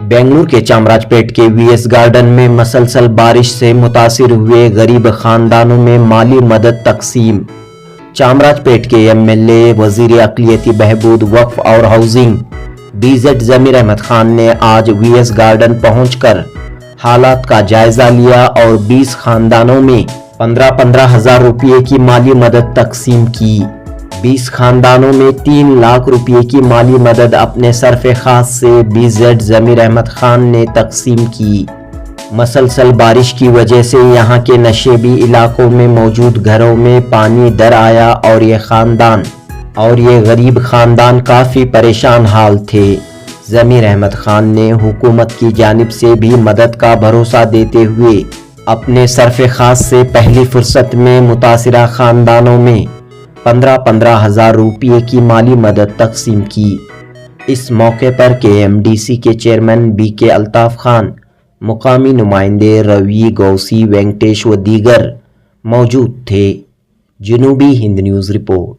बेंगलुरु के चामराजपेट के VS garden में मसलसल बारिश से मुतासिर हुए गरीब खानदानों में माली मदद तकसीम। चामराजपेट के एमएलए वजीर अक़लियती बहबूद वक्फ और हाउसिंग बीजेड ज़मीर अहमद खान ने आज वीएस गार्डन पहुंचकर हालात का जायजा लिया और 20 खानदानों में 15-15 हज़ार रुपये की माली मदद तकसीम की। 20 खानदानों में 3 लाख रुपये की माली मदद अपने सरफ़े खास से बीजेड ज़मीर अहमद खान ने तकसीम की। मसलसल बारिश की वजह से यहाँ के नशेबी इलाकों में मौजूद घरों में पानी दर आया और ये गरीब खानदान काफ़ी परेशान हाल थे। ज़मीर अहमद खान ने हुकूमत की जानिब से भी मदद का भरोसा देते हुए अपने सरफ़े खास से पहली फुर्सत में मुतासिरा खानदानों में 15-15 हज़ार रुपये की माली मदद तकसीम की। इस मौके पर केएमडीसी के चेयरमैन बीके अल्ताफ़ खान, मुकामी नुमाइंदे रवि गौसी वेंकटेश व दीगर मौजूद थे। जनूबी हिंद न्यूज़ रिपोर्ट।